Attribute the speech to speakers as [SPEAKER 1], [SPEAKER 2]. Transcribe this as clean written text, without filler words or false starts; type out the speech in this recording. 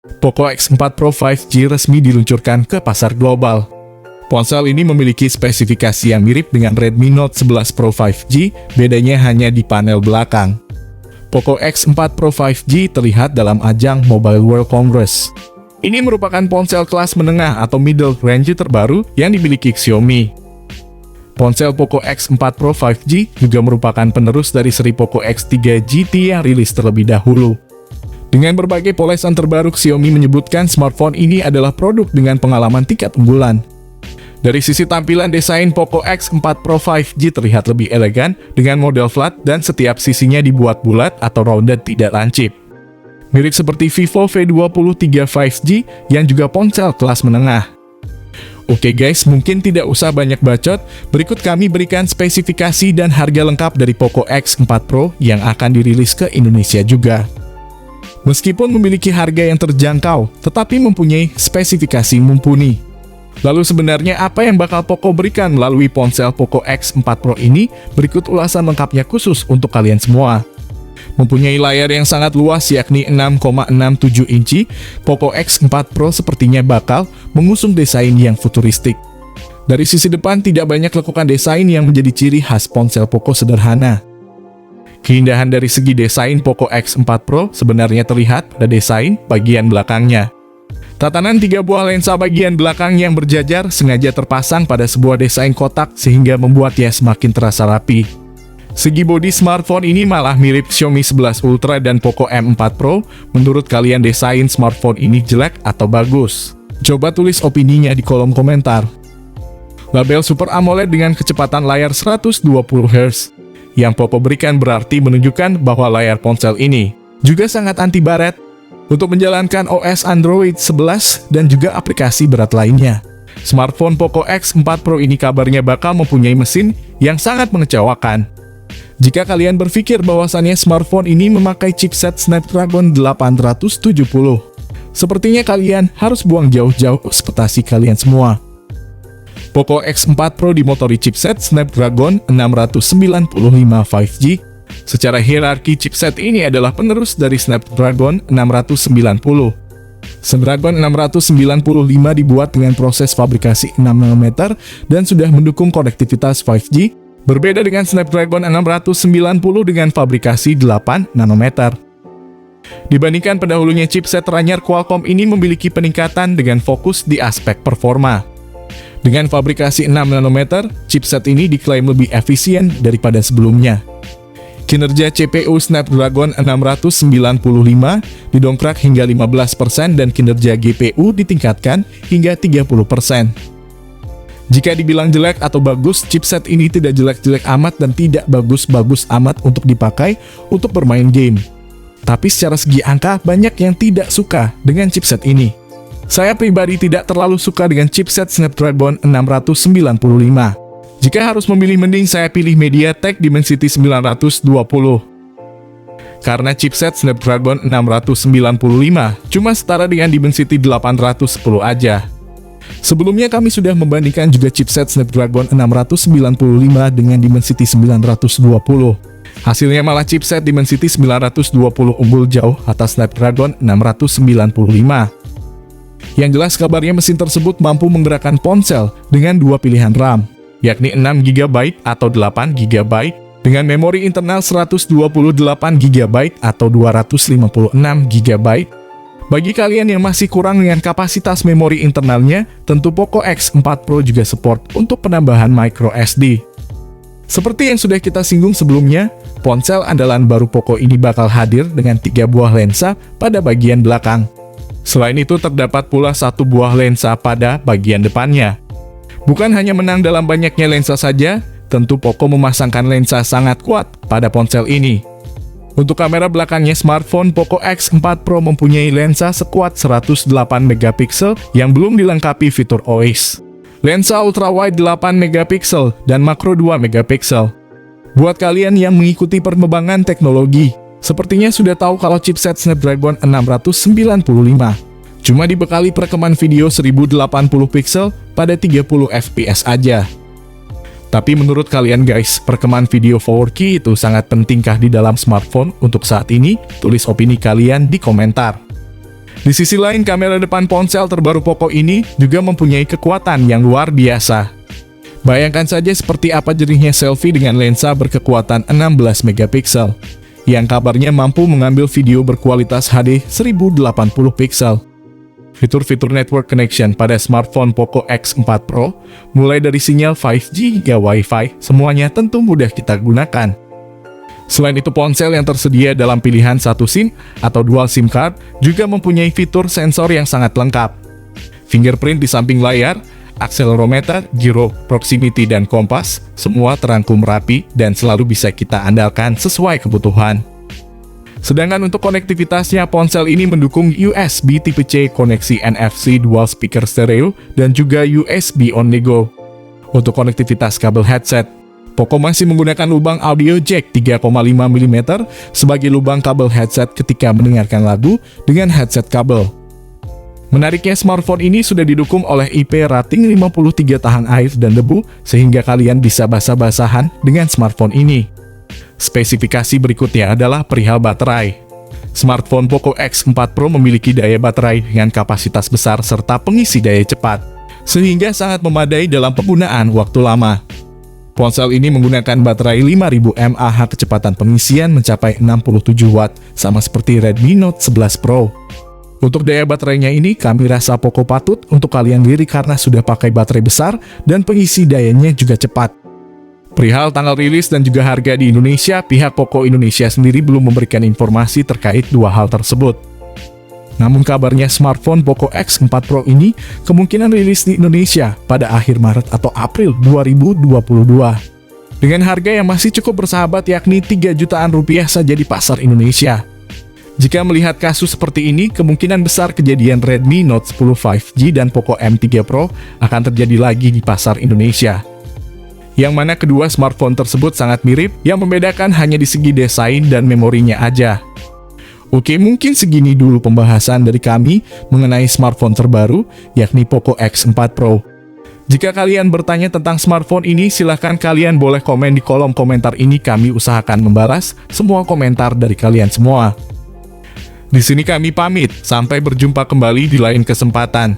[SPEAKER 1] Poco X4 Pro 5G resmi diluncurkan ke pasar global. Ponsel ini memiliki spesifikasi yang mirip dengan Redmi Note 11 Pro 5G, bedanya hanya di panel belakang. Poco X4 Pro 5G terlihat dalam ajang Mobile World Congress. Ini merupakan ponsel kelas menengah atau middle range terbaru yang dimiliki Xiaomi. Ponsel Poco X4 Pro 5G juga merupakan penerus dari seri Poco X3 GT yang rilis terlebih dahulu. Dengan berbagai polesan terbaru, Xiaomi menyebutkan smartphone ini adalah produk dengan pengalaman tingkat unggulan. Dari sisi tampilan, desain Poco X4 Pro 5G terlihat lebih elegan dengan model flat dan setiap sisinya dibuat bulat atau rounded, tidak lancip. Mirip seperti Vivo V23 5G yang juga ponsel kelas menengah. Oke guys, mungkin tidak usah banyak bacot, berikut kami berikan spesifikasi dan harga lengkap dari Poco X4 Pro yang akan dirilis ke Indonesia juga. Meskipun memiliki harga yang terjangkau, tetapi mempunyai spesifikasi mumpuni. Lalu sebenarnya apa yang bakal Poco berikan melalui ponsel Poco X4 Pro ini? Berikut ulasan lengkapnya khusus untuk kalian semua. Mempunyai layar yang sangat luas yakni 6,67 inci, Poco X4 Pro sepertinya bakal mengusung desain yang futuristik. Dari sisi depan tidak banyak lekukan desain yang menjadi ciri khas ponsel Poco sederhana. Keindahan dari segi desain Poco X4 Pro sebenarnya terlihat pada desain bagian belakangnya. Tatanan 3 buah lensa bagian belakang yang berjajar sengaja terpasang pada sebuah desain kotak sehingga membuatnya semakin terasa rapi. Segi bodi smartphone ini malah mirip Xiaomi 11 Ultra dan Poco M4 Pro. Menurut kalian desain smartphone ini jelek atau bagus? Coba tulis opininya di kolom komentar. Label Super AMOLED dengan kecepatan layar 120 Hz yang Poco berikan berarti menunjukkan bahwa layar ponsel ini juga sangat anti baret untuk menjalankan OS Android 11 dan juga aplikasi berat lainnya. Smartphone Poco X4 Pro ini kabarnya bakal mempunyai mesin yang sangat mengecewakan. Jika kalian berpikir bahwasannya smartphone ini memakai chipset Snapdragon 870, sepertinya kalian harus buang jauh-jauh ekspektasi kalian semua. Poco X4 Pro dimotori chipset Snapdragon 695 5G. Secara hierarki, chipset ini adalah penerus dari Snapdragon 690. Snapdragon 695 dibuat dengan proses fabrikasi 6 nanometer dan sudah mendukung konektivitas 5G, berbeda dengan Snapdragon 690 dengan fabrikasi 8 nanometer. Dibandingkan pendahulunya, chipset anyar Qualcomm ini memiliki peningkatan dengan fokus di aspek performa. Dengan fabrikasi 6 nanometer, chipset ini diklaim lebih efisien daripada sebelumnya. Kinerja CPU Snapdragon 695 didongkrak hingga 15% dan kinerja GPU ditingkatkan hingga 30%. Jika dibilang jelek atau bagus, chipset ini tidak jelek-jelek amat dan tidak bagus-bagus amat untuk dipakai untuk bermain game. Tapi secara segi angka, banyak yang tidak suka dengan chipset ini. Saya pribadi tidak terlalu suka dengan chipset Snapdragon 695. Jika harus memilih, mending saya pilih MediaTek Dimensity 920. Karena chipset Snapdragon 695 cuma setara dengan Dimensity 810 aja. Sebelumnya kami sudah membandingkan juga chipset Snapdragon 695 dengan Dimensity 920. Hasilnya malah chipset Dimensity 920 unggul jauh atas Snapdragon 695. Yang jelas kabarnya mesin tersebut mampu menggerakkan ponsel dengan dua pilihan RAM, yakni 6GB atau 8GB, dengan memori internal 128GB atau 256GB. Bagi kalian yang masih kurang dengan kapasitas memori internalnya, tentu Poco X4 Pro juga support untuk penambahan microSD. Seperti yang sudah kita singgung sebelumnya, ponsel andalan baru Poco ini bakal hadir dengan 3 buah lensa pada bagian belakang. Selain itu, terdapat pula 1 buah lensa pada bagian depannya. Bukan hanya menang dalam banyaknya lensa saja, tentu Poco memasangkan lensa sangat kuat pada ponsel ini. Untuk kamera belakangnya, smartphone Poco X4 Pro mempunyai lensa sekuat 108 megapiksel yang belum dilengkapi fitur OIS. Lensa ultrawide 8 megapiksel dan makro 2 megapiksel. Buat kalian yang mengikuti perkembangan teknologi, sepertinya sudah tahu kalau chipset Snapdragon 695 cuma dibekali perekaman video 1080 pixel pada 30 fps aja. Tapi menurut kalian guys, perekaman video 4K itu sangat pentingkah di dalam smartphone untuk saat ini? Tulis opini kalian di komentar. Di sisi lain, kamera depan ponsel terbaru Poco ini juga mempunyai kekuatan yang luar biasa. Bayangkan saja seperti apa jernihnya selfie dengan lensa berkekuatan 16 megapiksel, yang kabarnya mampu mengambil video berkualitas HD 1080 piksel. Fitur-fitur network connection pada smartphone Poco X4 Pro, mulai dari sinyal 5G hingga Wi-Fi, semuanya tentu mudah kita gunakan. Selain itu, ponsel yang tersedia dalam pilihan satu SIM atau dual SIM card juga mempunyai fitur sensor yang sangat lengkap. Fingerprint di samping layar, akselerometer, gyro, proximity, dan kompas, semua terangkum rapi dan selalu bisa kita andalkan sesuai kebutuhan. Sedangkan untuk konektivitasnya, ponsel ini mendukung USB tipe C, koneksi NFC dual speaker stereo, dan juga USB on the go. Untuk konektivitas kabel headset, Poco masih menggunakan lubang audio jack 3,5 mm sebagai lubang kabel headset ketika mendengarkan lagu dengan headset kabel. Menariknya, smartphone ini sudah didukung oleh IP rating 53 tahan air dan debu, sehingga kalian bisa basah-basahan dengan smartphone ini. Spesifikasi berikutnya adalah perihal baterai. Smartphone Poco X4 Pro memiliki daya baterai dengan kapasitas besar serta pengisi daya cepat, sehingga sangat memadai dalam penggunaan waktu lama. Ponsel ini menggunakan baterai 5000 mAh, kecepatan pengisian mencapai 67 Watt, sama seperti Redmi Note 11 Pro. Untuk daya baterainya ini, kami rasa Poco patut untuk kalian lirik karena sudah pakai baterai besar dan pengisi dayanya juga cepat. Perihal tanggal rilis dan juga harga di Indonesia, pihak Poco Indonesia sendiri belum memberikan informasi terkait dua hal tersebut. Namun kabarnya smartphone Poco X4 Pro ini kemungkinan rilis di Indonesia pada akhir Maret atau April 2022. Dengan harga yang masih cukup bersahabat, yakni 3 jutaan rupiah saja di pasar Indonesia. Jika melihat kasus seperti ini, kemungkinan besar kejadian Redmi Note 10 5G dan Poco M3 Pro akan terjadi lagi di pasar Indonesia. Yang mana kedua smartphone tersebut sangat mirip, yang membedakan hanya di segi desain dan memorinya aja. Oke, mungkin segini dulu pembahasan dari kami mengenai smartphone terbaru, yakni Poco X4 Pro. Jika kalian bertanya tentang smartphone ini, silahkan kalian boleh komen di kolom komentar ini, kami usahakan membalas semua komentar dari kalian semua. Di sini kami pamit, sampai berjumpa kembali di lain kesempatan.